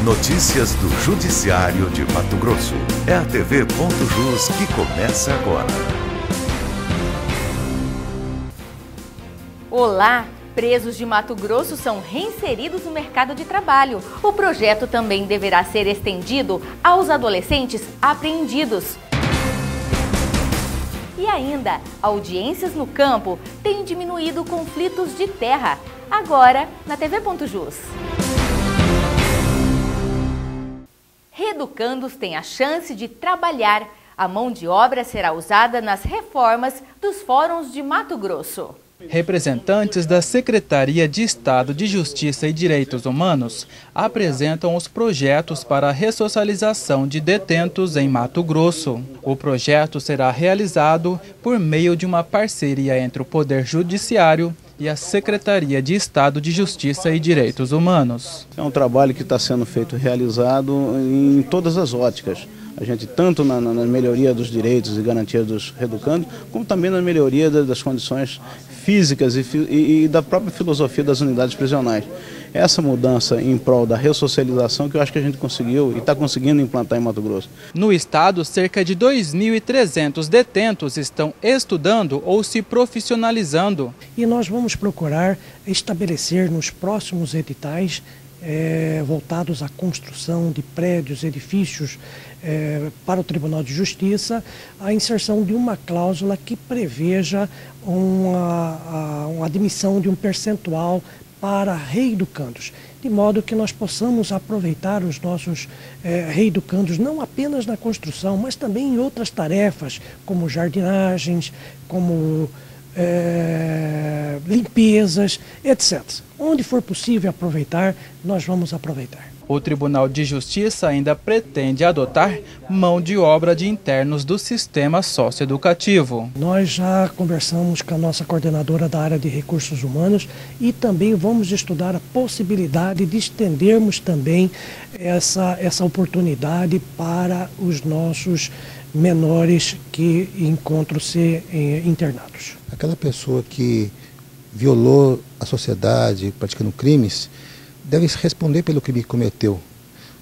Notícias do Judiciário de Mato Grosso. É a TV.jus que começa agora. Olá! Presos de Mato Grosso são reinseridos no mercado de trabalho. O projeto também deverá ser estendido aos adolescentes apreendidos. E ainda, audiências no campo têm diminuído conflitos de terra. Agora, na TV.jus. Reeducandos têm a chance de trabalhar. A mão de obra será usada nas reformas dos fóruns de Mato Grosso. Representantes da Secretaria de Estado de Justiça e Direitos Humanos apresentam os projetos para a ressocialização de detentos em Mato Grosso. O projeto será realizado por meio de uma parceria entre o Poder Judiciário e a Secretaria de Estado de Justiça e Direitos Humanos. É um trabalho que está sendo realizado em todas as óticas. A gente tanto na melhoria dos direitos e garantias dos reeducandos, como também na melhoria das condições físicas e da própria filosofia das unidades prisionais. Essa mudança em prol da ressocialização que eu acho que a gente conseguiu e está conseguindo implantar em Mato Grosso. No estado, cerca de 2.300 detentos estão estudando ou se profissionalizando. E nós vamos procurar estabelecer nos próximos editais voltados à construção de prédios, edifícios para o Tribunal de Justiça, a inserção de uma cláusula que preveja uma admissão de um percentual para reeducandos, de modo que nós possamos aproveitar os nossos reeducandos não apenas na construção, mas também em outras tarefas, como jardinagens, como limpezas, etc. Onde for possível aproveitar, nós vamos aproveitar. O Tribunal de Justiça ainda pretende adotar mão de obra de internos do sistema socioeducativo. Nós já conversamos com a nossa coordenadora da área de recursos humanos e também vamos estudar a possibilidade de estendermos também essa oportunidade para os nossos menores que encontram-se internados. Aquela pessoa que violou a sociedade praticando crimes deve responder pelo crime que cometeu.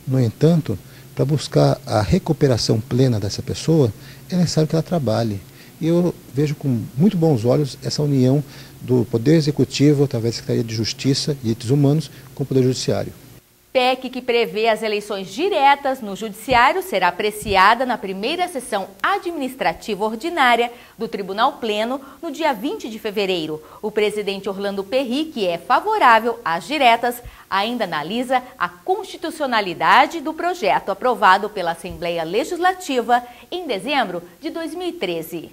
No entanto, para buscar a recuperação plena dessa pessoa, é necessário que ela trabalhe. E eu vejo com muito bons olhos essa união do Poder Executivo, através da Secretaria de Justiça e Direitos Humanos, com o Poder Judiciário. PEC que prevê as eleições diretas no Judiciário será apreciada na primeira sessão administrativa ordinária do Tribunal Pleno no dia 20 de fevereiro. O presidente Orlando Perry, que é favorável às diretas, ainda analisa a constitucionalidade do projeto aprovado pela Assembleia Legislativa em dezembro de 2013.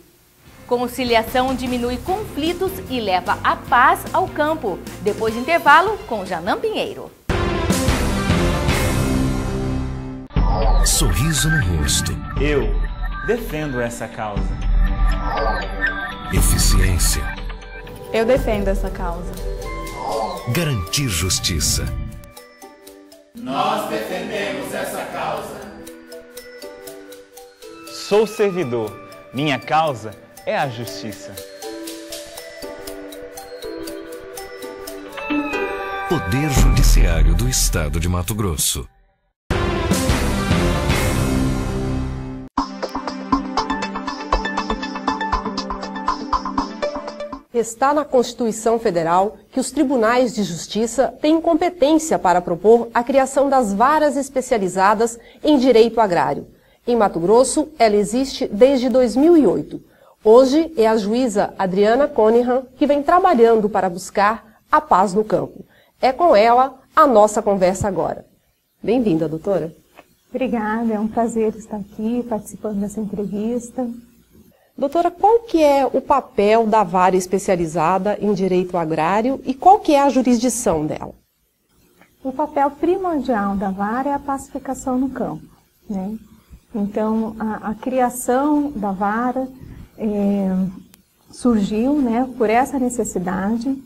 Conciliação diminui conflitos e leva a paz ao campo. Depois do intervalo, com Janam Pinheiro. Sorriso no rosto. Eu defendo essa causa. Eficiência. Eu defendo essa causa. Garantir justiça. Nós defendemos essa causa. Sou servidor. Minha causa é a justiça. Poder Judiciário do Estado de Mato Grosso. Está na Constituição Federal que os tribunais de justiça têm competência para propor a criação das varas especializadas em direito agrário. Em Mato Grosso, ela existe desde 2008. Hoje é a juíza Adriana Cunningham que vem trabalhando para buscar a paz no campo. É com ela a nossa conversa agora. Bem-vinda, doutora. Obrigada, é um prazer estar aqui participando dessa entrevista. Doutora, qual que é o papel da vara especializada em direito agrário e qual que é a jurisdição dela? O papel primordial da vara é a pacificação no campo, né? Então, a criação da vara surgiu, né, por essa necessidade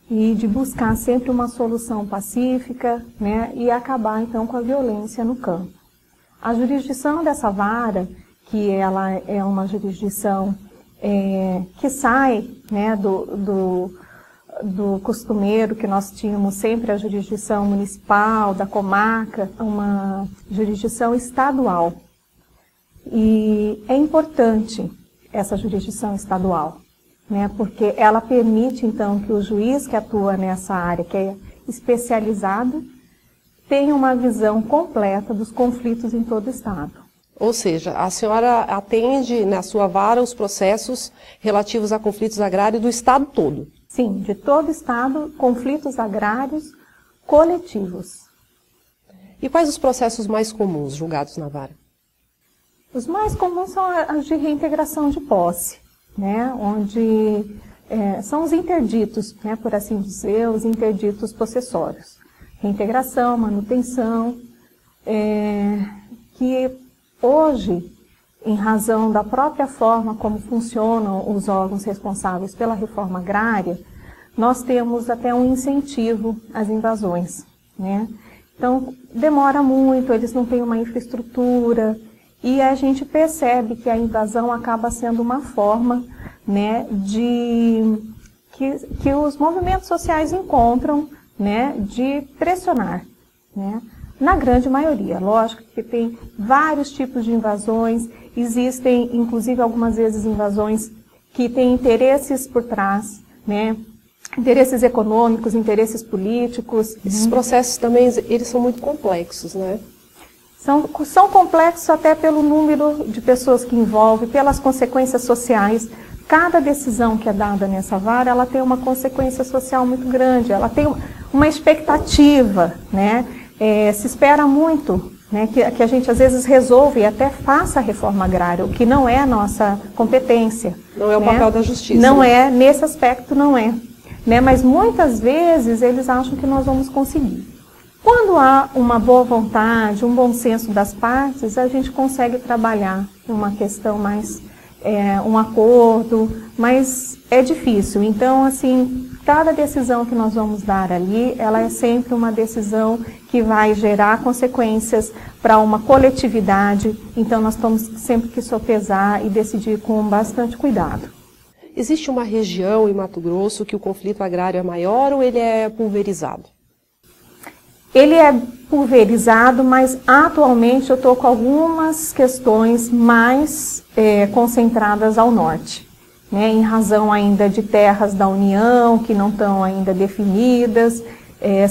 e de buscar sempre uma solução pacífica, né, e acabar então com a violência no campo. A jurisdição dessa vara, que ela é uma jurisdição que sai, né, do costumeiro que nós tínhamos sempre a jurisdição municipal, da comarca, uma jurisdição estadual. E é importante essa jurisdição estadual, né, porque ela permite então que o juiz que atua nessa área, que é especializado, tenha uma visão completa dos conflitos em todo o estado. Ou seja, a senhora atende na sua vara os processos relativos a conflitos agrários do estado todo? Sim, de todo o estado, conflitos agrários coletivos. E quais os processos mais comuns julgados na vara? Os mais comuns são as de reintegração de posse, né, onde são os interditos, né, por assim dizer, os interditos possessórios. Reintegração, manutenção, que hoje, em razão da própria forma como funcionam os órgãos responsáveis pela reforma agrária, nós temos até um incentivo às invasões, né? Então, demora muito, eles não têm uma infraestrutura, e a gente percebe que a invasão acaba sendo uma forma, né, que os movimentos sociais encontram, né, de pressionar, né? Na grande maioria, lógico que tem vários tipos de invasões, existem inclusive algumas vezes invasões que têm interesses por trás, né? Interesses econômicos, interesses políticos. Esses processos também, eles são muito complexos, né? São complexos até pelo número de pessoas que envolve, pelas consequências sociais. Cada decisão que é dada nessa vara, ela tem uma consequência social muito grande, ela tem uma expectativa, né? Se espera muito, né, que a gente às vezes resolva e até faça a reforma agrária, o que não é a nossa competência. Não é o papel da justiça. Não é, nesse aspecto não é. Né? Mas muitas vezes eles acham que nós vamos conseguir. Quando há uma boa vontade, um bom senso das partes, a gente consegue trabalhar uma questão mais, um acordo, mas é difícil. Então, assim, cada decisão que nós vamos dar ali, ela é sempre uma decisão que vai gerar consequências para uma coletividade, então nós temos sempre que sopesar e decidir com bastante cuidado. Existe uma região em Mato Grosso que o conflito agrário é maior ou ele é pulverizado? Ele é pulverizado, mas atualmente eu estou com algumas questões mais concentradas ao norte, né, em razão ainda de terras da União que não estão ainda definidas,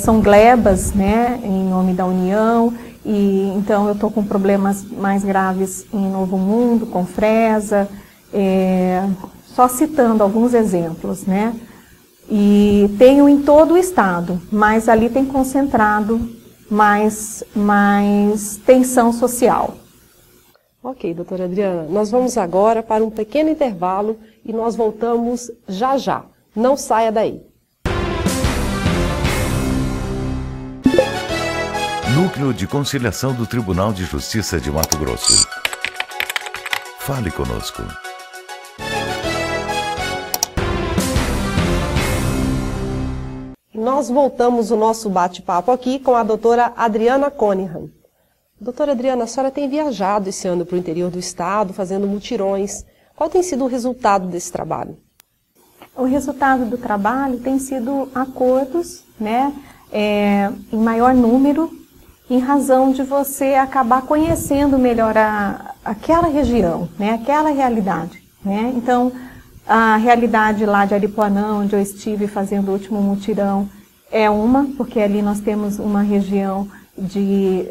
são glebas, né, em nome da União, e então eu estou com problemas mais graves em Novo Mundo, com Fresa, só citando alguns exemplos, né? E tenho em todo o estado, mas ali tem concentrado mais tensão social. Ok, doutora Adriana, nós vamos agora para um pequeno intervalo e nós voltamos já já. Não saia daí. Núcleo de Conciliação do Tribunal de Justiça de Mato Grosso. Fale conosco. Nós voltamos o nosso bate-papo aqui com a doutora Adriana Cunningham. Doutora Adriana, a senhora tem viajado esse ano para o interior do estado, fazendo mutirões. Qual tem sido o resultado desse trabalho? O resultado do trabalho tem sido acordos, né, em maior número, em razão de você acabar conhecendo melhor aquela região, né, aquela realidade, né? Então, a realidade lá de Aripuanã, onde eu estive fazendo o último mutirão, é uma, porque ali nós temos uma região de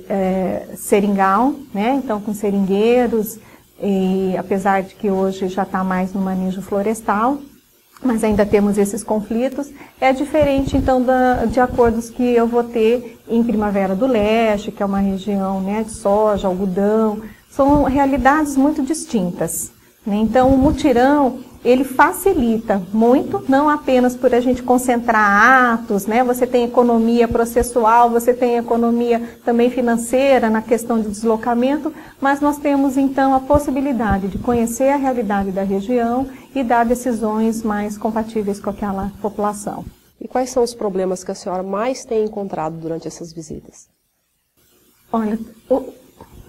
seringal, né? Então com seringueiros, e apesar de que hoje já está mais no manejo florestal, mas ainda temos esses conflitos. É diferente então de acordos que eu vou ter em Primavera do Leste, que é uma região, né, de soja, algodão, são realidades muito distintas, né? Então o mutirão, ele facilita muito, não apenas por a gente concentrar atos, né? Você tem economia processual, você tem economia também financeira na questão de deslocamento, mas nós temos então a possibilidade de conhecer a realidade da região e dar decisões mais compatíveis com aquela população. E quais são os problemas que a senhora mais tem encontrado durante essas visitas? Olha,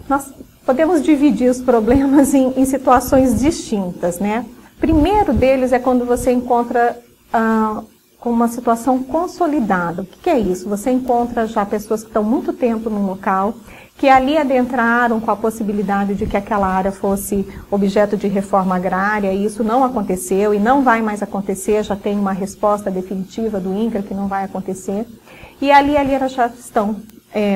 nós podemos dividir os problemas em situações distintas, né? Primeiro deles é quando você encontra com uma situação consolidada. O que é isso? Você encontra já pessoas que estão muito tempo no local, que ali adentraram com a possibilidade de que aquela área fosse objeto de reforma agrária, e isso não aconteceu e não vai mais acontecer, já tem uma resposta definitiva do INCRA que não vai acontecer. E ali elas já estão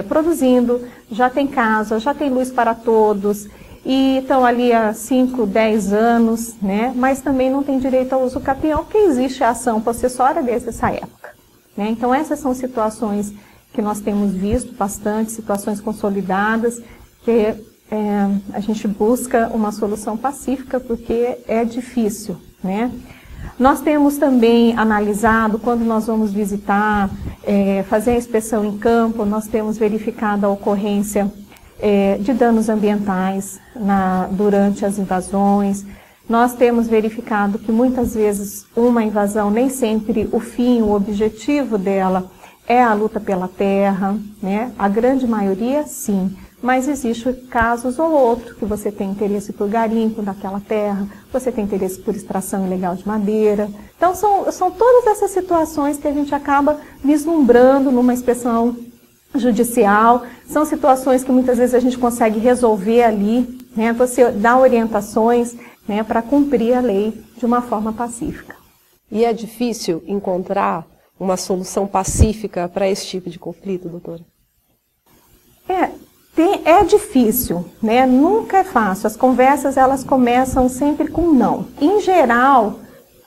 produzindo, já tem casa, já tem luz para todos, e estão ali há 5, 10 anos, né? Mas também não tem direito ao uso capião, porque existe a ação possessória desde essa época, né? Então essas são situações que nós temos visto bastante, situações consolidadas, que a gente busca uma solução pacífica, porque é difícil, né? Nós temos também analisado, quando nós vamos visitar, fazer a inspeção em campo, nós temos verificado a ocorrência de danos ambientais durante as invasões. Nós temos verificado que muitas vezes uma invasão, nem sempre o fim, o objetivo dela é a luta pela terra, né? A grande maioria, sim, mas existem casos ou outro que você tem interesse por garimpo daquela terra, você tem interesse por extração ilegal de madeira. Então são todas essas situações que a gente acaba vislumbrando numa inspeção judicial, são situações que muitas vezes a gente consegue resolver ali, né? Você dá orientações, né, para cumprir a lei de uma forma pacífica. E é difícil encontrar uma solução pacífica para esse tipo de conflito, doutora? É difícil, né? Nunca é fácil. As conversas, elas começam sempre com não. Em geral,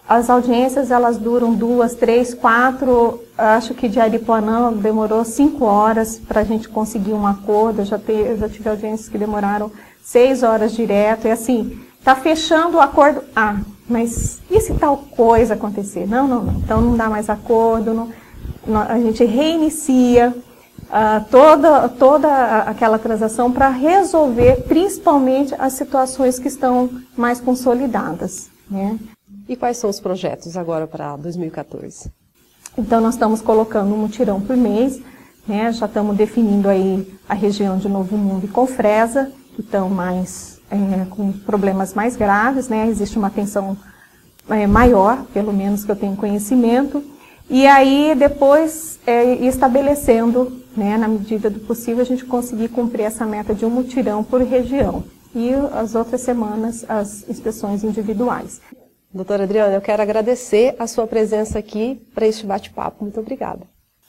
as audiências, elas duram 2, 3, 4, acho que de Aripuanã demorou 5 horas para a gente conseguir um acordo. Eu já tive audiências que demoraram 6 horas direto, e assim, tá fechando o acordo, mas e se tal coisa acontecer? Não, então não dá mais acordo, a gente reinicia toda aquela transação para resolver principalmente as situações que estão mais consolidadas, né? E quais são os projetos agora para 2014? Então nós estamos colocando um mutirão por mês, né? Já estamos definindo aí a região de Novo Mundo e Confresa, que estão mais com problemas mais graves, né? Existe uma tensão maior, pelo menos que eu tenho conhecimento, e aí depois estabelecendo, né, na medida do possível, a gente conseguir cumprir essa meta de um mutirão por região, e as outras semanas as inspeções individuais. Doutora Adriana, eu quero agradecer a sua presença aqui para este bate-papo. Muito obrigada.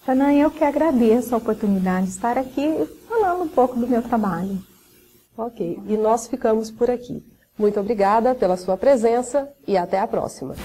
Ana, eu que agradeço a oportunidade de estar aqui falando um pouco do meu trabalho. Ok, e nós ficamos por aqui. Muito obrigada pela sua presença e até a próxima.